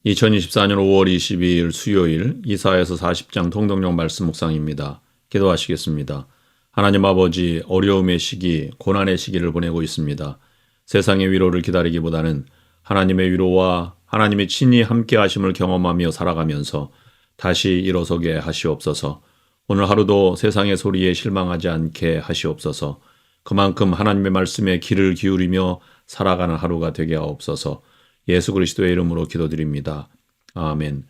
2024년 5월 22일 수요일 이사야서 40장 통독령 말씀 묵상입니다. 기도하시겠습니다. 하나님 아버지, 어려움의 시기, 고난의 시기를 보내고 있습니다. 세상의 위로를 기다리기보다는 하나님의 위로와 하나님의 친히 함께 하심을 경험하며 살아가면서 다시 일어서게 하시옵소서. 오늘 하루도 세상의 소리에 실망하지 않게 하시옵소서. 그만큼 하나님의 말씀에 귀를 기울이며 살아가는 하루가 되게 하옵소서. 예수 그리스도의 이름으로 기도드립니다. 아멘.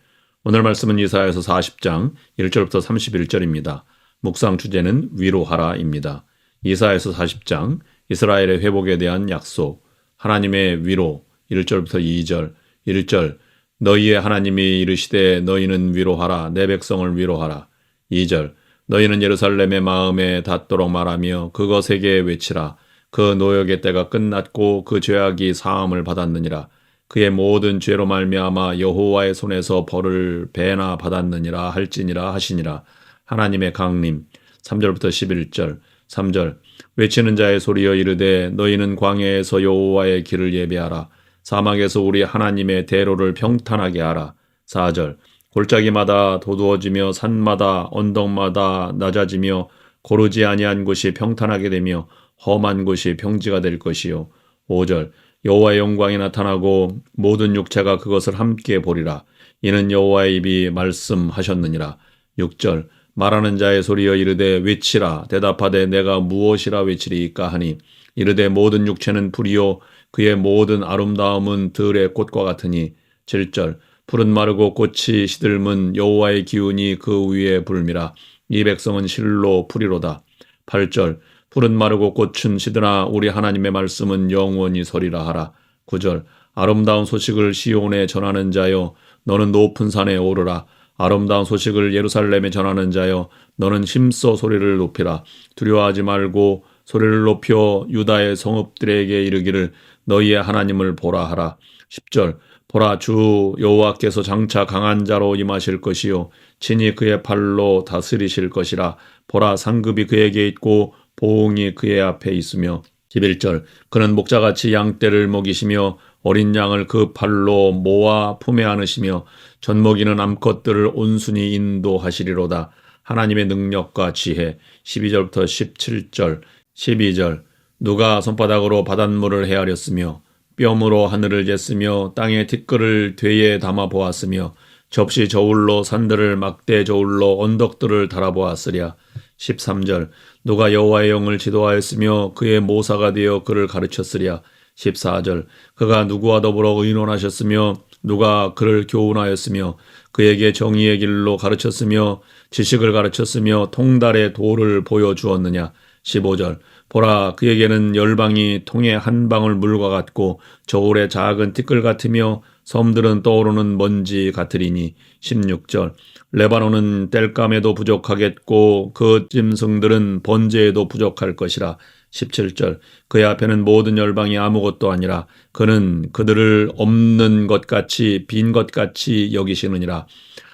오늘 말씀은 이사야서 40장 1절부터 31절입니다. 묵상 주제는 위로하라입니다. 이사야서 40장 이스라엘의 회복에 대한 약속, 하나님의 위로 1절부터 2절, 1절 너희의 하나님이 이르시되 너희는 위로하라, 내 백성을 위로하라. 2절 너희는 예루살렘의 마음에 닿도록 말하며 그것에게 외치라. 그 노역의 때가 끝났고 그 죄악이 사함을 받았느니라. 그의 모든 죄로 말미암아 여호와의 손에서 벌을 배나 받았느니라 할지니라 하시니라. 하나님의 강림. 3절부터 11절. 3절 외치는 자의 소리여 이르되 너희는 광야에서 여호와의 길을 예배하라. 사막에서 우리 하나님의 대로를 평탄하게 하라. 4절 골짜기마다 도두어지며 산마다 언덕마다 낮아지며 고르지 아니한 곳이 평탄하게 되며 험한 곳이 평지가 될 것이요. 5절 여호와의 영광이 나타나고 모든 육체가 그것을 함께 보리라. 이는 여호와의 입이 말씀하셨느니라. 6절 말하는 자의 소리여 이르되 외치라. 대답하되 내가 무엇이라 외치리이까 하니 이르되 모든 육체는 불이요 그의 모든 아름다움은 들의 꽃과 같으니. 7절 풀은 마르고 꽃이 시들면 여호와의 기운이 그 위에 불미라. 이 백성은 실로 풀이로다. 8절 풀은 마르고 꽃은 시드나 우리 하나님의 말씀은 영원히 서리라 하라. 9절 아름다운 소식을 시온에 전하는 자여 너는 높은 산에 오르라. 아름다운 소식을 예루살렘에 전하는 자여 너는 힘써 소리를 높이라. 두려워하지 말고 소리를 높여 유다의 성읍들에게 이르기를 너희의 하나님을 보라 하라. 10절 보라 주 여호와께서 장차 강한 자로 임하실 것이요 친히 그의 팔로 다스리실 것이라. 보라 상급이 그에게 있고 보응이 그의 앞에 있으며. 11절 그는 목자같이 양떼를 먹이시며 어린 양을 그 팔로 모아 품에 안으시며 젖먹이는 암컷들을 온순히 인도하시리로다. 하나님의 능력과 지혜. 12절부터 17절. 12절 누가 손바닥으로 바닷물을 헤아렸으며 뼘으로 하늘을 쟀으며 땅의 티끌을 되에 담아 보았으며 접시 저울로 산들을 막대 저울로 언덕들을 달아보았으랴. 13절 누가 여호와의 영을 지도하였으며 그의 모사가 되어 그를 가르쳤으랴. 14절 그가 누구와 더불어 의논하셨으며 누가 그를 교훈하였으며 그에게 정의의 길로 가르쳤으며 지식을 가르쳤으며 통달의 도를 보여주었느냐. 15절 보라 그에게는 열방이 통의 한 방울 물과 같고 저울의 작은 티끌 같으며 섬들은 떠오르는 먼지 같으리니. 16절 레바논은 땔감에도 부족하겠고 그 짐승들은 번제에도 부족할 것이라. 17절 그의 앞에는 모든 열방이 아무것도 아니라 그는 그들을 없는 것 같이 빈 것 같이 여기시느니라.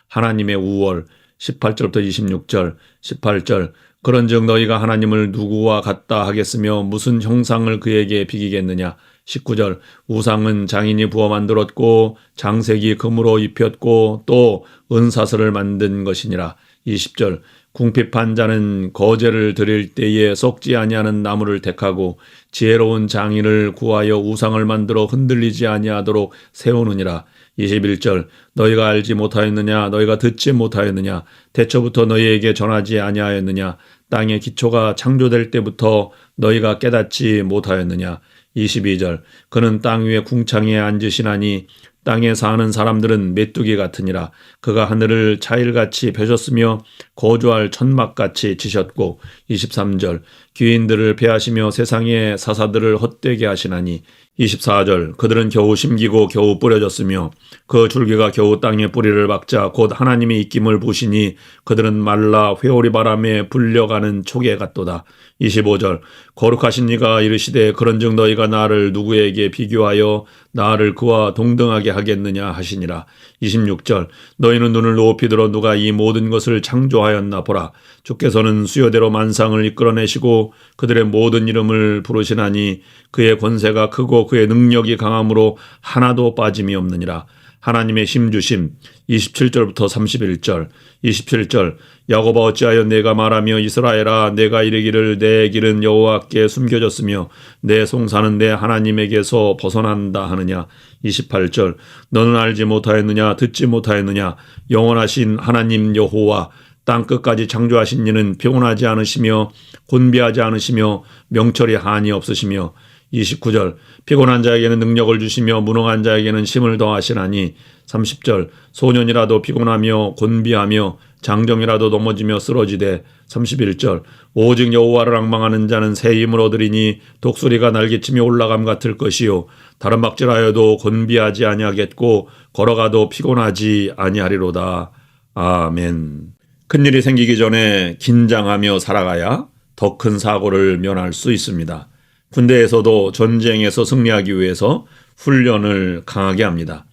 하나님의 우월. 18절부터 26절. 18절 그런즉 너희가 하나님을 누구와 같다 하겠으며 무슨 형상을 그에게 비기겠느냐. 19절 우상은 장인이 부어 만들었고 장색이 금으로 입혔고 또 은사슬을 만든 것이니라. 20절 궁핍한 자는 거제를 드릴 때에 썩지 아니하는 나무를 택하고 지혜로운 장인을 구하여 우상을 만들어 흔들리지 아니하도록 세우느니라. 21절 너희가 알지 못하였느냐 너희가 듣지 못하였느냐 태초부터 너희에게 전하지 아니하였느냐 땅의 기초가 창조될 때부터 너희가 깨닫지 못하였느냐. 22절 그는 땅 위에 궁창에 앉으시나니 땅에 사는 사람들은 메뚜기 같으니라. 그가 하늘을 차일같이 펴셨으며 거주할 천막같이 치셨고. 23절 귀인들을 패하시며 세상의 사사들을 헛되게 하시나니. 24절 그들은 겨우 심기고 겨우 뿌려졌으며 그 줄기가 겨우 땅에 뿌리를 박자 곧 하나님이 입김을 부시니 그들은 말라 회오리 바람에 불려가는 촉에 같도다. 25절 거룩하신 이가 이르시되 그런즉 너희가 나를 누구에게 비교하여 나를 그와 동등하게 하겠느냐 하시니라. 26절 너희는 눈을 높이 들어 누가 이 모든 것을 창조하였나 보라. 주께서는 수요대로 만상을 이끌어내시고 그들의 모든 이름을 부르시나니 그의 권세가 크고 그의 능력이 강함으로 하나도 빠짐이 없느니라. 하나님의 힘주심. 27절부터 31절. 27절 야곱아 어찌하여 내가 말하며 이스라엘아 내가 이르기를 내 길은 여호와께 숨겨졌으며 내 송사는 내 하나님에게서 벗어난다 하느냐. 28절 너는 알지 못하였느냐 듣지 못하였느냐 영원하신 하나님 여호와 땅끝까지 창조하신 이는 피곤하지 않으시며 곤비하지 않으시며 명철이 한이 없으시며. 29절 피곤한 자에게는 능력을 주시며 무능한 자에게는 힘을 더하시나니. 30절 소년이라도 피곤하며 곤비하며 장정이라도 넘어지며 쓰러지되. 31절 오직 여호와를 앙망하는 자는 새 힘을 얻으리니 독수리가 날개치며 올라감 같을 것이요 다른 박질하여도 곤비하지 아니하겠고 걸어가도 피곤하지 아니하리로다. 아멘. 큰일이 생기기 전에 긴장하며 살아가야 더 큰 사고를 면할 수 있습니다. 군대에서도 전쟁에서 승리하기 위해서 훈련을 강하게 합니다.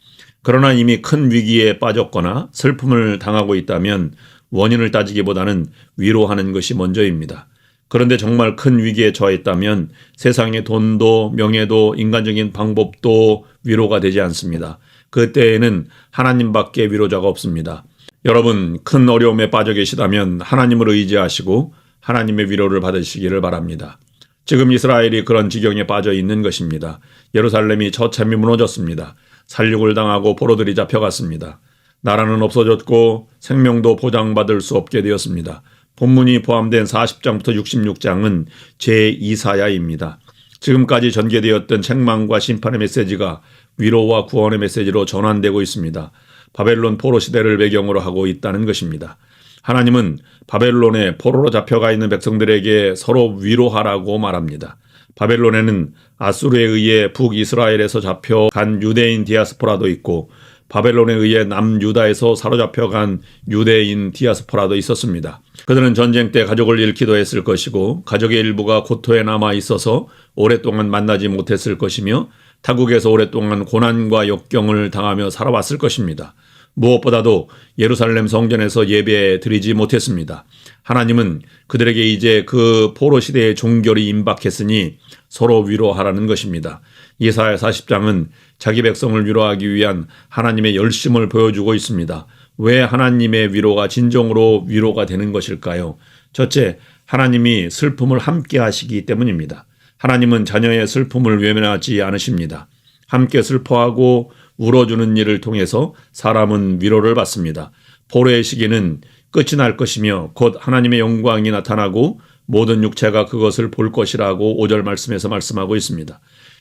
그러나 이미 큰 위기에 빠졌거나 슬픔을 당하고 있다면 원인을 따지기보다는 위로하는 것이 먼저입니다. 그런데 정말 큰 위기에 처했다면 세상의 돈도 명예도 인간적인 방법도 위로가 되지 않습니다. 그때에는 하나님밖에 위로자가 없습니다. 여러분 큰 어려움에 빠져 계시다면 하나님을 의지하시고 하나님의 위로를 받으시기를 바랍니다. 지금 이스라엘이 그런 지경에 빠져 있는 것입니다. 예루살렘이 처참히 무너졌습니다. 살육을 당하고 포로들이 잡혀갔습니다. 나라는 없어졌고 생명도 보장받을 수 없게 되었습니다. 본문이 포함된 40장부터 66장은 제2사야입니다. 지금까지 전개되었던 책망과 심판의 메시지가 위로와 구원의 메시지로 전환되고 있습니다. 바벨론 포로 시대를 배경으로 하고 있다는 것입니다. 하나님은 바벨론에 포로로 잡혀가 있는 백성들에게 서로 위로하라고 말합니다. 바벨론에는 아수르에 의해 북이스라엘에서 잡혀간 유대인 디아스포라도 있고 바벨론에 의해 남유다에서 사로잡혀간 유대인 디아스포라도 있었습니다. 그들은 전쟁 때 가족을 잃기도 했을 것이고 가족의 일부가 고토에 남아 있어서 오랫동안 만나지 못했을 것이며 타국에서 오랫동안 고난과 역경을 당하며 살아왔을 것입니다. 무엇보다도 예루살렘 성전에서 예배 드리지 못했습니다. 하나님은 그들에게 이제 그 포로 시대의 종결이 임박했으니 서로 위로하라는 것입니다. 이사야 40장은 자기 백성을 위로하기 위한 하나님의 열심을 보여주고 있습니다. 왜 하나님의 위로가 진정으로 위로가 되는 것일까요? 첫째, 하나님이 슬픔을 함께 하시기 때문입니다. 하나님은 자녀의 슬픔을 외면하지 않으십니다. 함께 슬퍼하고 울어주는 일을 통해서 사람은 위로를 받습니다. 포로의 시기는 끝이 날 것이며 곧 하나님의 영광이 나타나고 모든 육체가 그것을 볼 것이라고 5절 말씀에서 말씀하고 있습니다.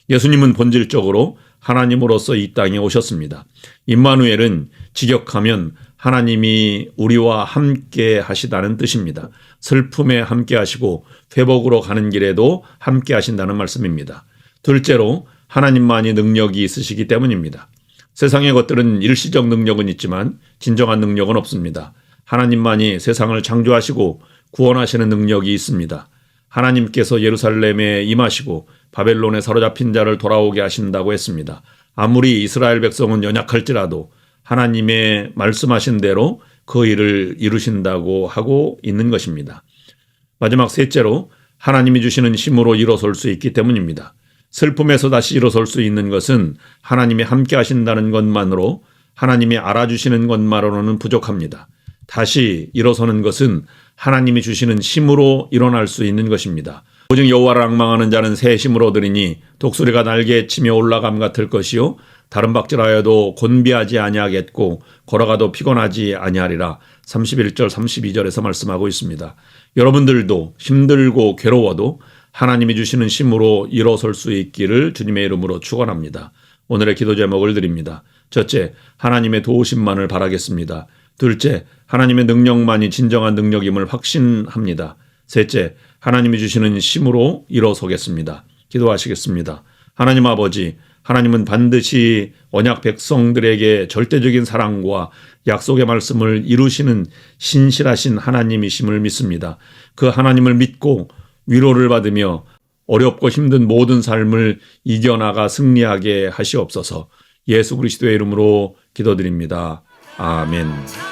예수님은 본질적으로 하나님으로서 이 땅에 오셨습니다. 임마누엘은 직역하면 하나님이 우리와 함께 하시다는 뜻입니다. 슬픔에 함께 하시고 회복으로 가는 길에도 함께 하신다는 말씀입니다. 둘째로 하나님만이 능력이 있으시기 때문입니다. 세상의 것들은 일시적 능력은 있지만 진정한 능력은 없습니다. 하나님만이 세상을 창조하시고 구원하시는 능력이 있습니다. 하나님께서 예루살렘에 임하시고 바벨론에 사로잡힌 자를 돌아오게 하신다고 했습니다. 아무리 이스라엘 백성은 연약할지라도 하나님의 말씀하신 대로 그 일을 이루신다고 하고 있는 것입니다. 마지막 셋째로 하나님이 주시는 힘으로 일어설 수 있기 때문입니다. 슬픔에서 다시 일어설 수 있는 것은 하나님이 함께 하신다는 것만으로 하나님이 알아주시는 것만으로는 부족합니다. 다시 일어서는 것은 하나님이 주시는 힘으로 일어날 수 있는 것입니다. 오직 여호와를 앙망하는 자는 새 힘을 얻으리니 독수리가 날개치며 올라감 같을 것이요 다른 박질하여도 곤비하지 아니하겠고 걸어가도 피곤하지 아니하리라. 31절 32절에서 말씀하고 있습니다. 여러분들도 힘들고 괴로워도 하나님이 주시는 힘으로 일어설 수 있기를 주님의 이름으로 축원합니다. 오늘의 기도 제목을 드립니다. 첫째, 하나님의 도우심만을 바라겠습니다. 둘째, 하나님의 능력만이 진정한 능력임을 확신합니다. 셋째, 하나님이 주시는 힘으로 일어서겠습니다. 기도하시겠습니다. 하나님 아버지, 하나님은 반드시 언약 백성들에게 절대적인 사랑과 약속의 말씀을 이루시는 신실하신 하나님이심을 믿습니다. 그 하나님을 믿고 위로를 받으며 어렵고 힘든 모든 삶을 이겨나가 승리하게 하시옵소서. 예수 그리스도의 이름으로 기도드립니다. 아멘.